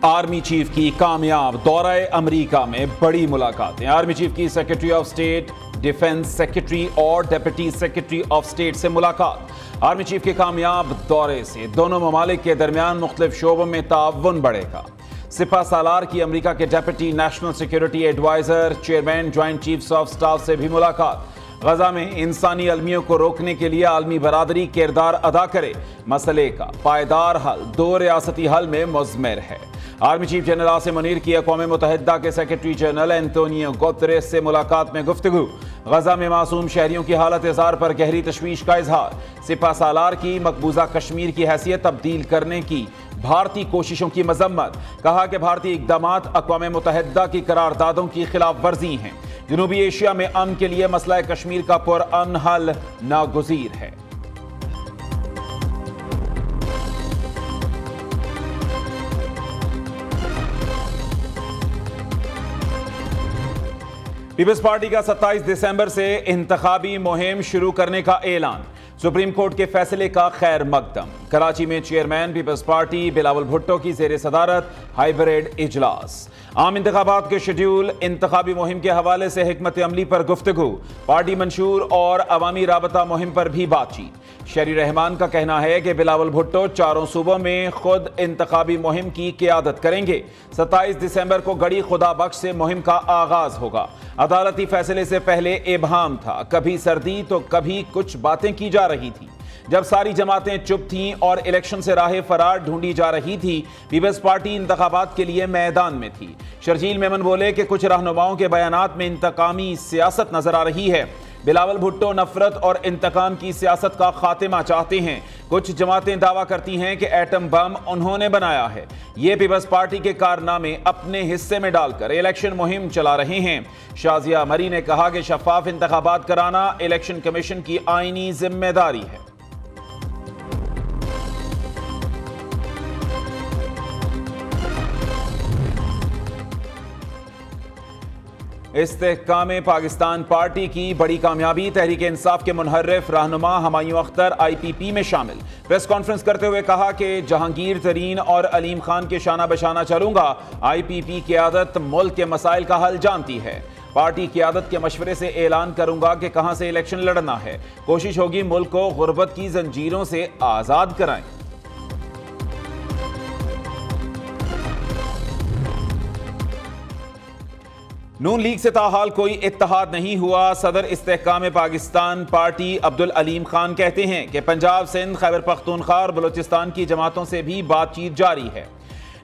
Army chief की कामयाब दौरा अमेरिका में बड़ी मुलाकातें। आर्मी चीफ की secretary of state, defence secretary और डिप्टी सेक्रेटरी ऑफ स्टेट से मुलाकात। आर्मी चीफ के कामयाब दौरे से दोनों ममालिक के दरमियान मुख्तलिफ शोबों में ताउन बढ़ेगा। सिपा सालार की अमेरिका के deputy national security adviser, chairman joint chiefs of staff से भी मुलाकात। गजा में इंसानी अलमियों को रोकने के लिए आलमी बरादरी किरदार अदा करे, मसले का पायदार हल दो रियासती हल में मुज़मिर है। Army chief general Asim Munir की अक़वाम मुत्तहिदा के सेक्रेटरी जनरल एंटोनियो गुतेरेस से मुलाकात में गुफ्तगू। गजा में मासूम शहरियों की हालत इज़हार पर गहरी तशवीश का इजहार। सिपा सालार की मकबूजा कश्मीर की हैसियत तब्दील करने की भारतीय कोशिशों की मजम्मत। कहा कि भारतीय इक़दामात अक़वाम मुत्तहिदा की करारदादों की खिलाफ वर्जी हैं। जनूबी एशिया में अमन के लिए मसला कश्मीर का पुरअमन हल नागुज़ीर है। पीपल्स पार्टी का 27 दिसंबर से इंतखाबी मुहिम शुरू करने का ऐलान। सुप्रीम कोर्ट के फैसले का खैर मकदम। कराची में चेयरमैन पीपल्स पार्टी बिलावल भुट्टो की ज़ेर सदारत हाइब्रिड इजलास। आम इंतखाबात के शेड्यूल, इंतखाबी मुहिम के हवाले से हिकमत अमली पर गुफ्तगू। पार्टी मंशूर और अवामी राबता मुहिम पर भी बातचीत। शहरी रहमान का कहना है कि बिलावल भुट्टो चारों सूबों में खुद इंतखाबी मुहिम की क़ियादत करेंगे। 27 दिसंबर को गड़ी खुदा बख्श से मुहिम का आगाज होगा। अदालती फैसले से पहले इबहाम था, कभी सर्दी तो कभी कुछ बातें की जा रही थी। जब सारी जमातें चुप थीं और इलेक्शन से राह फरार ढूंढी जा रही थी, पीपल्स पार्टी इंतखाबात के लिए मैदान में थी। शर्जील मेमन बोले कि कुछ रहनुमाओं के बयानात में इंतकामी सियासत नजर आ रही है। बिलावल भुट्टो नफरत और इंतकाम की सियासत का खात्मा चाहते हैं। कुछ जमातें दावा करती हैं कि एटम बम उन्होंने बनाया है। ये पीपल्स पार्टी के कारनामे अपने हिस्से में डालकर इलेक्शन मुहिम चला रहे हैं। शाजिया मरी ने कहा कि शफाफ इंतखाबात कराना इलेक्शन कमीशन की आईनी जिम्मेदारी है। इस्तेहकाम पाकिस्तान पार्टी की बड़ी कामयाबी। तहरीक इंसाफ के मुनहर्रिफ रहनुमा हुमायूं अख्तर IPP में शामिल। प्रेस कॉन्फ्रेंस करते हुए कहा कि जहांगीर तरीन और अलीम खान के शाना बशाना चलूंगा। IPP क़यादत मुल्क के मसाइल का हल जानती है। पार्टी क़यादत के मशवरे से ऐलान करूंगा कि कहां से इलेक्शन लड़ना है। कोशिश होगी मुल्क को गुर्बत की जंजीरों से आज़ाद कराएं। नून लीग से ताहाल कोई इत्तेहाद नहीं हुआ। सदर इस्तेहकाम पाकिस्तान पार्टी अब्दुल अलीम खान कहते हैं कि पंजाब, सिंध, खैबर पख्तूनख्वा और बलूचिस्तान की जमातों से भी बातचीत जारी है।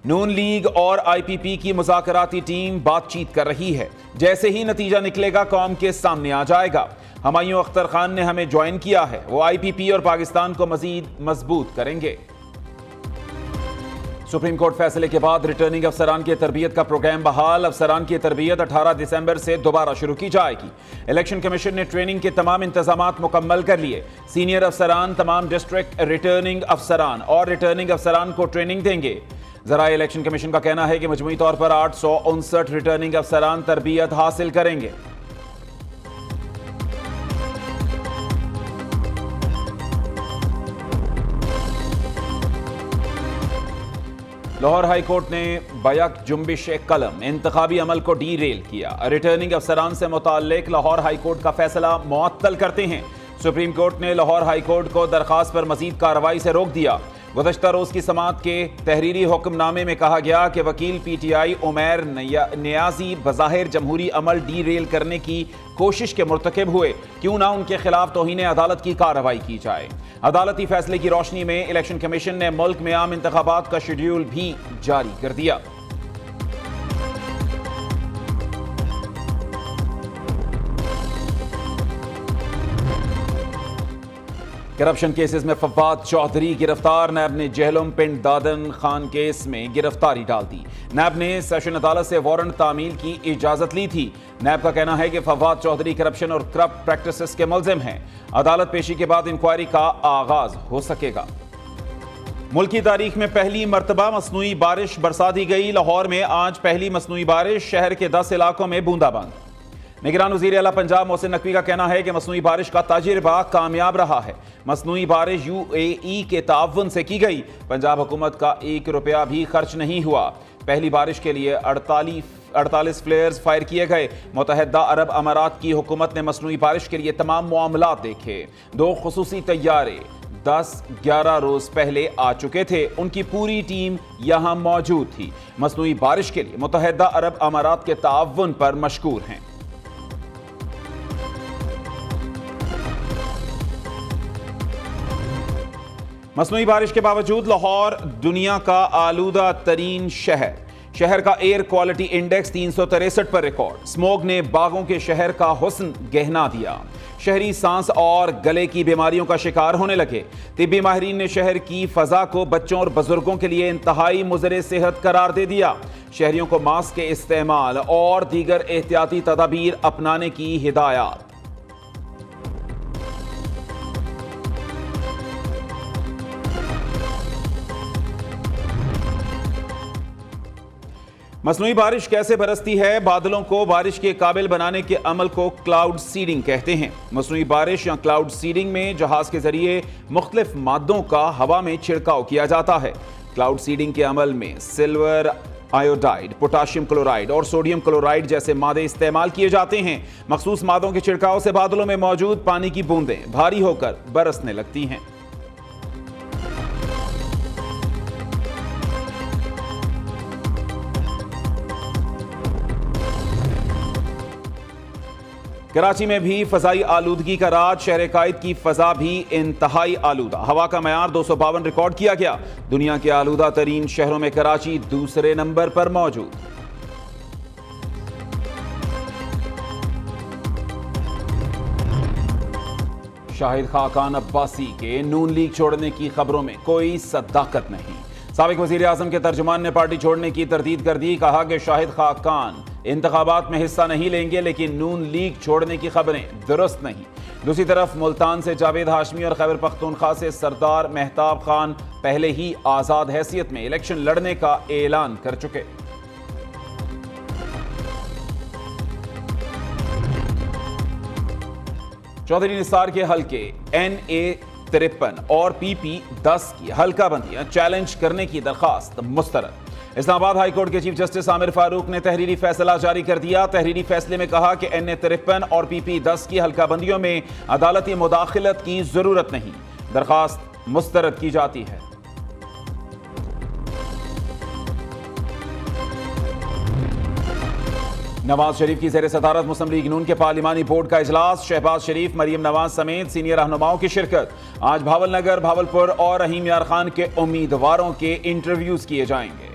नून लीग और IPP की मुज़ाकराती टीम बातचीत कर रही है। जैसे ही नतीजा निकलेगा कौम के सामने आ जाएगा। हुमायूं अख्तर खान ने हमें ज्वाइन किया है, वो IPP और पाकिस्तान को मजीद मजबूत करेंगे। सुप्रीम कोर्ट फैसले के बाद रिटर्निंग अफसरान की तरबियत का प्रोग्राम बहाल। अफसरान की तरबियत 18 दिसंबर से दोबारा शुरू की जाएगी। इलेक्शन कमीशन ने ट्रेनिंग के तमाम इंतजामात मुकम्मल कर लिए। सीनियर अफसरान तमाम डिस्ट्रिक्ट रिटर्निंग अफसरान और रिटर्निंग अफसरान को ट्रेनिंग देंगे। ज़राए इलेक्शन कमीशन का कहना है कि मजमूई तौर पर 859 रिटर्निंग अफसरान तरबियत हासिल करेंगे। लाहौर हाई कोर्ट ने बैक जुम्बिश कलम इंतखाबी अमल को डीरेल किया। रिटर्निंग अफसरान से मुताल्लिक लाहौर हाई कोर्ट का फैसला मुअत्तल करते हैं। सुप्रीम कोर्ट ने लाहौर हाई कोर्ट को दरखास्त पर मजीद कार्रवाई से रोक दिया। गुज़श्ता रोज़ की समाअत के तहरीरी हुक्मनामे में कहा गया कि वकील PTI उमैर नियाजी बज़ाहिर जमहूरी अमल डीरेल करने की कोशिश के मुर्तकिब हुए। क्यों ना उनके खिलाफ तौहीन अदालत की कार्रवाई की जाए। अदालती फैसले की रोशनी में इलेक्शन कमीशन ने मुल्क में आम इंतखाबात का शेड्यूल भी जारी कर दिया। करप्शन केसेस में फवाद चौधरी गिरफ्तार। नैब ने जहलम पिंड दादन खान केस में गिरफ्तारी डाल दी। नैब ने सेशन अदालत से वारंट तामील की इजाजत ली थी। नैब का कहना है कि फवाद चौधरी करप्शन और करप्ट प्रैक्टिसेस के मुल्जिम हैं। अदालत पेशी के बाद इंक्वायरी का आगाज हो सकेगा। मुल्क की तारीख में पहली मरतबा मसनूई बारिश बरसा दी गई। लाहौर में आज पहली मसनूई बारिश, शहर के 10 इलाकों में बूंदाबांदी। निगरान वज़ीर आला पंजाब मोहसिन नकवी का कहना है कि मसनूई बारिश का तजुर्बा कामयाब रहा है। मसनूई बारिश UAE के ताउन से की गई। पंजाब हुकूमत का ₹1 भी खर्च नहीं हुआ। पहली बारिश के लिए 48 फ्लेयर्स फायर किए गए। मुत्तहदा अरब अमारात की हुकूमत ने मसनूई बारिश के लिए तमाम मामलात देखे। 2 खुसूसी तैयारे 10-11 रोज पहले आ चुके थे। उनकी पूरी टीम यहां मौजूद थी। मसनूई बारिश के लिए मुत्तहदा अरब अमारात के ताउन पर मशकूर हैं। मसनूई बारिश के बावजूद लाहौर दुनिया का आलूदा तरीन शहर का एयर क्वालिटी इंडेक्स 363 पर रिकॉर्ड। स्मोग ने बागों के शहर का हुस्न गहना दिया। शहरी सांस और गले की बीमारियों का शिकार होने लगे। तिब्बी माहिरीन ने शहर की फजा को बच्चों और बुजुर्गों के लिए इंतहाई मुज़र सेहत करार दे दिया। शहरियों को मास्क के इस्तेमाल और दीगर एहतियाती तदाबीर अपनाने की हिदायत। मसनूई बारिश कैसे बरसती है? बादलों को बारिश के काबिल बनाने के अमल को क्लाउड सीडिंग कहते हैं। मसनूई बारिश या क्लाउड सीडिंग में जहाज के जरिए मुख्तलिफ मादों का हवा में छिड़काव किया जाता है। क्लाउड सीडिंग के अमल में सिल्वर आयोडाइड, पोटाशियम क्लोराइड और सोडियम क्लोराइड जैसे मादे इस्तेमाल किए जाते हैं। मखसूस मादों के छिड़काव से बादलों में मौजूद पानी की बूंदें भारी होकर बरसने लगती हैं। कराची में भी फजाई आलूदगी का राज। शहर कायद की फजा भी इंतहाई आलूदा। हवा का मयार 252 रिकॉर्ड किया गया। दुनिया के आलूदा तरीन शहरों में कराची दूसरे नंबर पर मौजूद। शाहिद खाकान अब्बासी के नून लीग छोड़ने की खबरों में कोई सदाकत नहीं। साबिक वजीर आजम के तर्जुमान ने पार्टी छोड़ने की तरदीद कर दी। कहा कि शाहिद खाकान इंतखाबात में हिस्सा नहीं लेंगे, लेकिन नून लीग छोड़ने की खबरें दुरुस्त नहीं। दूसरी तरफ मुल्तान से जावेद हाशमी और खैबर पख्तूनख्वा से सरदार मेहताब खान पहले ही आजाद हैसियत में इलेक्शन लड़ने का ऐलान कर चुके। चौधरी निसार के हल्के NA-53 और PP-10 की हल्का बंदियां चैलेंज करने की दरखास्त मुस्तरद। इस्लामाबाद हाई कोर्ट के चीफ जस्टिस आमिर फारूक ने तहरीरी फैसला जारी कर दिया। तहरीरी फैसले में कहा कि NA-53 और PP-10 की हल्का बंदियों में अदालती मुदाखलत की जरूरत नहीं। दरखास्त मुस्तरद की जाती है। नवाज शरीफ की ज़ेर सदारत मुस्लिम लीग नून के पार्लिमानी बोर्ड का इजलास। शहबाज शरीफ, मरियम नवाज समेत सीनियर रहनुमाओं की शिरकत। आज भावलनगर, भावलपुर और रहीम यार खान के उम्मीदवारों के इंटरव्यूज किए जाएंगे।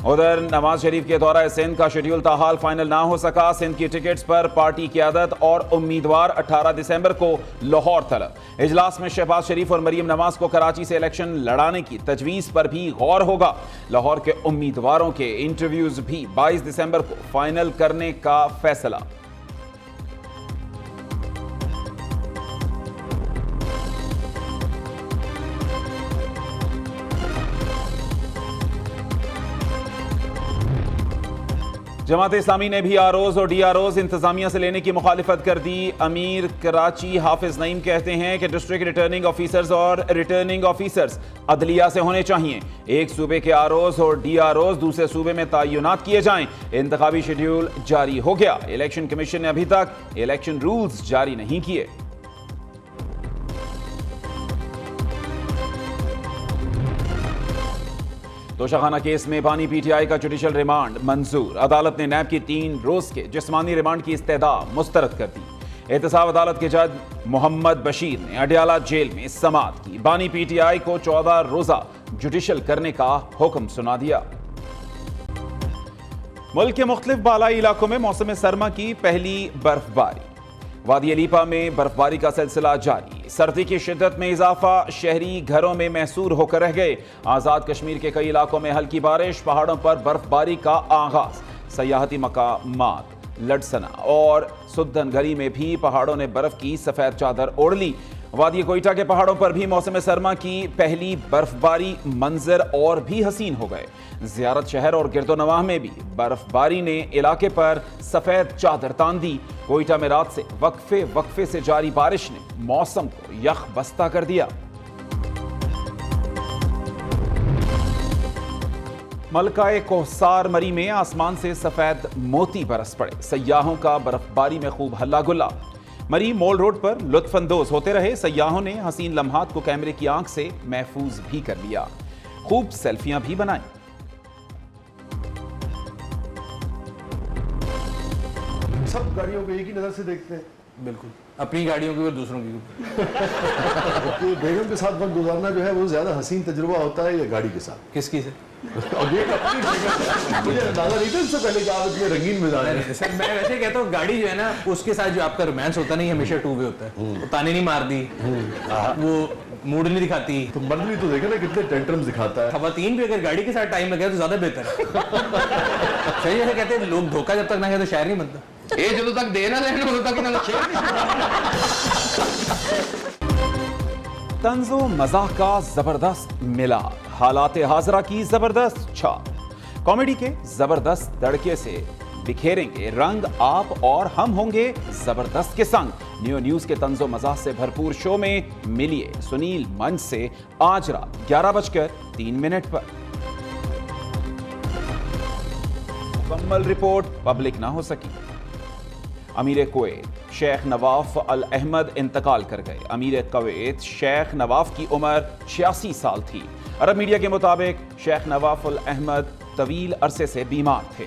उधर नवाज शरीफ के दौरा सिंध का शेड्यूल ताहाल फाइनल ना हो सका। सिंध की टिकट्स पर पार्टी क़यादत और उम्मीदवार 18 दिसंबर को लाहौर तलब। इजलास में शहबाज शरीफ और मरियम नवाज को कराची से इलेक्शन लड़ाने की तजवीज़ पर भी गौर होगा। लाहौर के उम्मीदवारों के इंटरव्यूज भी 22 दिसंबर को फाइनल करने का फैसला। जमात इस्लामी ने भी आरओज और DROs इंतजामिया से लेने की मुखालिफत कर दी। अमीर कराची हाफिज नईम कहते हैं कि डिस्ट्रिक्ट रिटर्निंग ऑफिसर्स और रिटर्निंग ऑफिसर्स अदलिया से होने चाहिए। एक सूबे के आरओज और DROs दूसरे सूबे में तयनात किए जाएं। इंतखाबी शेड्यूल जारी हो गया। इलेक्शन कमीशन ने अभी तक इलेक्शन रूल्स जारी नहीं किए। तोशाखाना केस में बानी PTI का जुडिशल रिमांड मंजूर। अदालत ने नैब की 3 रोज के जिस्मानी रिमांड की इस्तदा मुस्तरद कर दी। एहतसाब अदालत के जज मोहम्मद बशीर ने अडयाला जेल में समाअत की। बानी PTI को 14 रोजा जुडिशल करने का हुक्म सुना दिया। मुल्क के मुख्तलिफ बालाई इलाकों में मौसम सरमा की पहली बर्फबारी। वादी अलीपा में बर्फबारी का सिलसिला जारी। सर्दी की शिद्दत में इजाफा शहरी घरों में महसूर होकर रह गए। आज़ाद कश्मीर के कई इलाकों में हल्की बारिश, पहाड़ों पर बर्फबारी का आगाज। सयाहती मकामात लडसना और सुद्दनगरी में भी पहाड़ों ने बर्फ की सफेद चादर ओढ़ ली। वादी कोयटा के पहाड़ों पर भी मौसम सरमा की पहली बर्फबारी मंजर और भी हसीन हो गए। ज़ियारत शहर और गिरदोनवाह में भी बर्फबारी ने इलाके पर सफेद चादर तान दी। कोयटा में रात से वक्फे से जारी बारिश ने मौसम को यख बस्ता कर दिया। मलकाए कोहसार मरी में आसमान से सफेद मोती बरस पड़े। सयाहों का बर्फबारी में खूब हल्ला गुल्ला। मरी मॉल रोड पर लुत्फानंदोज होते रहे सयाहों ने हसीन लम्हात को कैमरे की आंख से महफूज भी कर लिया। खूब सेल्फियां भी बनाई। सब गाड़ियों को एक ही नजर से देखते हैं। बिल्कुल, अपनी गाड़ियों की और दूसरों की। तो बेगम के साथ वक्त गुजारना जो है वो ज्यादा हसीन तजुर्बा होता है या गाड़ी के साथ? किसकी से? और ये अपनी बेगम, मुझे अंदाजा नहीं था इससे पहले कि आप इतने रंगीन मिजाज हैं। सर मैं वैसे कहता हूँ गाड़ी जो है ना उसके साथ जो आपका रोमांस होता है ना ये हमेशा टू वे होता है। वो ताने नहीं मार दी, वो मूड नहीं दिखाती। तो मर्द भी तो देखे ना कितने टेंट्रम्स दिखाता है। खवातीन भी अगर गाड़ी के साथ टाइम लगे तो ज्यादा बेहतर है। सही जैसे कहते हैं लोग धोखा जब तक ना है तो शायर नहीं बनता। ये जो तक देना लेना उਦੋਂ तक इन्होंने शेयर तंज़ो मज़ाह का जबरदस्त मिला। हालात हाजरा की जबरदस्त छाप। कॉमेडी के जबरदस्त तड़के से बिखेरेंगे रंग आप और हम होंगे जबरदस्त के संग। न्यू न्यूज के तंज़ो मज़ाह से भरपूर शो में मिलिए सुनील मंच से आज रात 11:03 पर। मुकम्मल रिपोर्ट पब्लिक ना हो सकी। अमीर कुवैत शेख नवाफ अल अहमद इंतकाल कर गए। अमीर कुवैत शेख नवाफ की उम्र 86 साल थी। अरब मीडिया के मुताबिक शेख नवाफ अल अहमद तवील अरसे से बीमार थे।